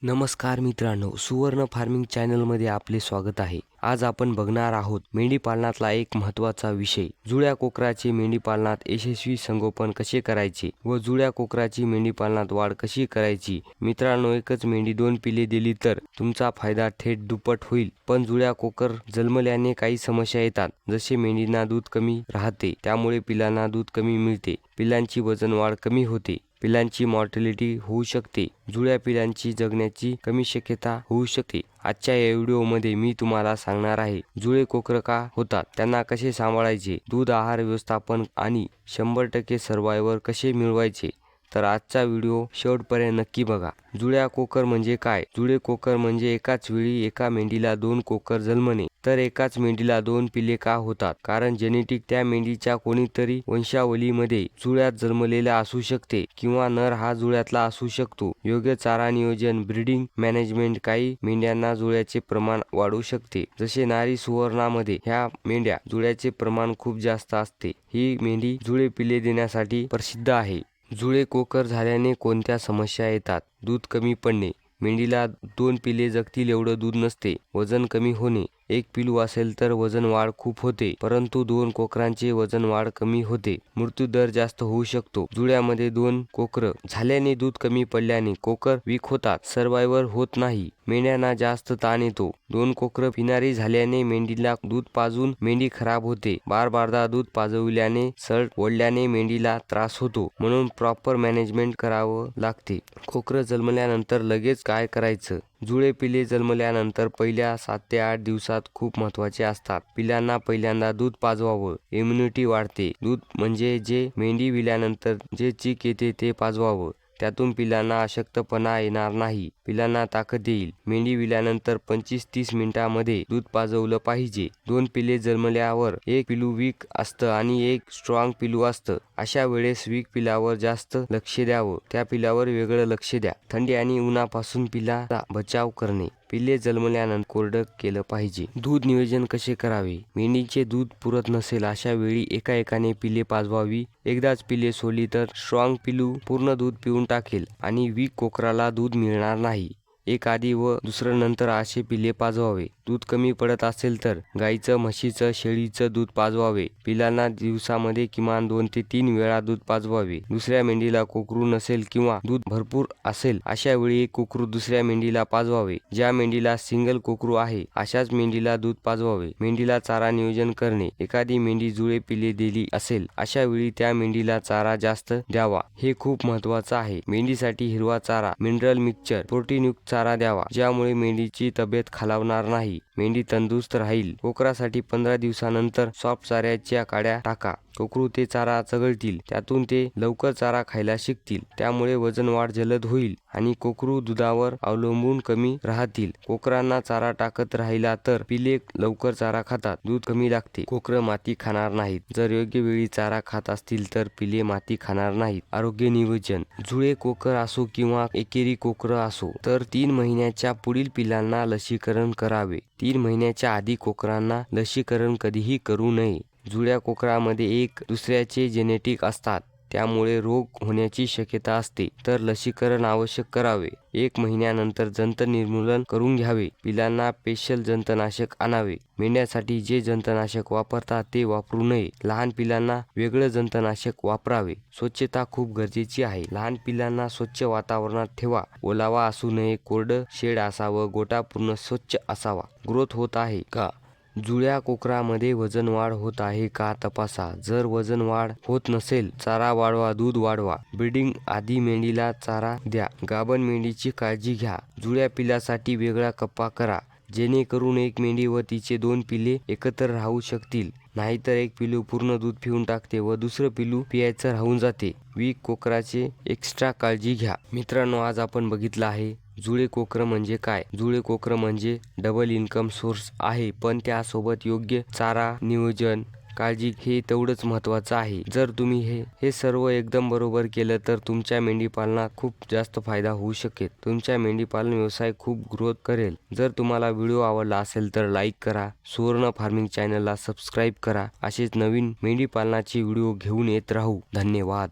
नमस्कार मित्रांनो, सुवर्ण फार्मिंग चॅनलमध्ये आपले स्वागत आहे. आज आपण बघणार आहोत मेंढी पालनातला एक महत्त्वाचा विषय. जुळ्या कोकराचे मेंढी पालनात यशस्वी संगोपन कसे करायचे व जुळ्या कोकराची मेंढी पालनात वाढ कशी करायची. मित्रांनो, एकच मेंढी 2 पिले दिली तर तुमचा फायदा थेट दुप्पट होईल. पण जुळ्या कोकर जन्मल्याने काही समस्या येतात. जसे मेंढींना दूध कमी राहते, त्यामुळे पिलांना दूध कमी मिळते. पिलांची वजन वाढ कमी होते. पिलांची मॉर्टॅलिटी होऊ शकते. जुळ्या पिलांची जगण्याची कमी शक्यता होऊ शकते. आजच्या या व्हिडिओमध्ये मी तुम्हाला सांगणार आहे जुळे कोकर का होतात, त्यांना कसे सांभाळायचे, दूध आहार व्यवस्थापन आणि 100% सर्वायव्हर कसे मिळवायचे. तर आजचा व्हिडिओ शेवटपर्यंत नक्की बघा. जुळ्या कोकर म्हणजे काय? जुळे कोकर म्हणजे एकाच वेळी एका मेंढीला 2 कोकर जन्मणे. तर एकाच मेंढीला 2 पिले का होतात? कारण जेनेटिक त्या मेंढीच्या कोणीतरी वंशावलीमध्ये जुळ्यात जन्मलेला असू शकते किंवा नर हा जुळ्यातला असू शकतो. योग्य चारा नियोजन, ब्रीडिंग मॅनेजमेंट काही मेंढ्यांना जुळ्याचे प्रमाण वाढवू शकते. जसे नारी सुवर्णामध्ये ह्या मेंढ्या जुळ्याचे प्रमाण खूप जास्त असते. ही मेंढी जुळे पिले देण्यासाठी प्रसिद्ध आहे. जुळे कोकर झाल्याने कोणत्या समस्या येतात? दूध कमी पडणे. मेंढीला 2 पिले जगतील एवढं दूध नसते. वजन कमी होणे. एक पिलू असेल तर वजन वाढ खूप होते, परंतु 2 कोकरांचे वजन वाढ कमी होते. मृत्यू दर जास्त होऊ शकतो. जुळ्यामध्ये 2 कोकर झाल्याने दूध कमी पडल्याने कोकर वीक होतात, सर्वायव्हर होत नाही. मेंढ्यांना जास्त ताण येतो. 2 कोकर पिणारी झाल्याने मेंढीला दूध पाजून मेंढी खराब होते. बारबारदा दूध पाजविल्याने सळ ओढल्याने मेंढीला त्रास होतो. म्हणून प्रॉपर मॅनेजमेंट करावं लागते. कोकर जन्मल्यानंतर लगेच काय करायचं? जुळे पिले जन्मल्यानंतर पहिल्या 7 ते 8 दिवसात खूप महत्त्वाचे असतात. पिलांना पहिल्यांदा दूध पाजवावं. इम्युनिटी वाढते. दूध म्हणजे जे मेंढी विल्यानंतर जे चीक येते ते पाजवावं. त्यातून पिलांना अशक्तपणा येणार नाही. पिलांना ताकद येईल. मेंढी विल्यानंतर 25-30 मिनिटांमध्ये दूध पाजवलं पाहिजे. 2 पिले जन्मल्यावर एक पिलू वीक असतं आणि एक स्ट्रॉंग पिलू असतं. अशा वेळेस वीक पिलावर जास्त लक्ष द्यावं. त्या पिलावर वेगळं लक्ष द्या. थंडी आणि उन्हापासून पिलाचा बचाव करणे. पिले जन्मल्यानंतर कोरडं केलं पाहिजे. दूध नियोजन कसे करावे? मेंढीचे दूध पुरत नसेल अशा वेळी एकाने पिले पाजवावी. एकदाच पिले सोडली तर स्ट्रॉंग पिलू पूर्ण दूध पिऊन टाकेल आणि वीक कोकराला दूध मिळणार नाही. एक आधी व दुसरं नंतर असे पिले पाजवावे. दूध कमी पडत असेल तर गाईचं, म्हशीचं, शेळीचं दूध पाजवावे. पिलांना दिवसामध्ये किमान 2 ते 3 वेळा दूध पाजवावे. दुसऱ्या मेंढीला कोकरू नसेल किंवा दूध भरपूर असेल अशा वेळी एक कोकरू दुसऱ्या मेंढीला पाजवावे. ज्या मेंढीला सिंगल कोकरू आहे अशाच मेंढीला दूध पाजवावे. मेंढीला चारा नियोजन करणे. एखादी मेंढी जुळे पिले दिली असेल अशा वेळी त्या मेंढीला चारा जास्त द्यावा. हे खूप महत्त्वाचं आहे. मेंढीसाठी हिरवा चारा, मिनरल मिक्सचर, प्रोटीनयुक्त चारा द्यावा, ज्यामुळे मेंढीची तब्येत खालावणार नाही. मेंढी तंदुरुस्त राहील. कोकरासाठी 15 दिवसानंतर सॉफ्ट चाऱ्याच्या काड्या टाका. कोकरू ते चारा चघळतील, त्यातून ते लवकर चारा खायला शिकतील. त्यामुळे वजन वाढ जलद होईल आणि कोकरू दुधावर अवलंबून कमी राहतील. कोकरांना चारा टाकत राहिला तर पिले लवकर चारा खातात, दूध कमी लागते. कोकर माती खाणार नाहीत. जर योग्य वेळी चारा खात असतील तर पिले माती खाणार नाहीत. आरोग्य नियोजन. जुळे कोकर असो किंवा एकेरी कोकर असो तर 3 महिन्याच्या पुढील पिलांना लसीकरण करावे. 3 महिन्याच्या आधी कोकरांना लसीकरण कधीही करू नये. जुळ्या कोकरामध्ये एक दुसऱ्याचे जेनेटिक असतात, त्यामुळे रोग होण्याची शक्यता असते, तर लसीकरण आवश्यक करावे. 1 महिन्यानंतर जंत निर्मूलन करून घ्यावे. पिलांना स्पेशल जंतनाशक आणावे. मेंढ्यासाठी जे जंतनाशक वापरतात ते वापरू नये. लहान पिलांना वेगळं जंतनाशक वापरावे. स्वच्छता खूप गरजेची आहे. लहान पिलांना स्वच्छ वातावरणात ठेवा. ओलावा असू नये. कोरडं शेड असावं. गोठा पूर्ण स्वच्छ असावा. ग्रोथ होत आहे का? जुळ्या कोकरामध्ये वजन वाढ होत आहे का तपासा. जर वजन वाढ होत नसेल, चारा वाढवा, दूध वाढवा. ब्रीडिंग आधी मेंढीला चारा द्या. गाभण मेंढीची काळजी घ्या. जुळ्या पिलासाठी वेगळा कप्पा करा, जेणेकरून एक मेंढी व तिचे 2 पिले एकत्र राहू शकतील. नाहीतर एक पिलू पूर्ण दूध पिऊन टाकते व दुसरं पिलू पियायचं राहून जाते. वीक कोकराचे एक्स्ट्रा काळजी घ्या. मित्रांनो, आज आपण बघितलं आहे जुळे कोकर म्हणजे काय. जुळे कोकर म्हणजे डबल इन्कम सोर्स आहे, पण त्यासोबत योग्य चारा नियोजन, काळजी हे तेवढंच महत्त्वाचं आहे. जर तुम्ही हे सर्व एकदम बरोबर केलं तर तुमच्या मेंढीपालनात खूप जास्त फायदा होऊ शकेल. तुमच्या मेंढीपालन व्यवसाय खूप ग्रोथ करेल. जर तुम्हाला व्हिडिओ आवडला असेल तर लाईक करा. सुवर्ण फार्मिंग चॅनलला सबस्क्राईब करा. असेच नवीन मेंढीपालनाचे व्हिडिओ घेऊन येत राहू. धन्यवाद.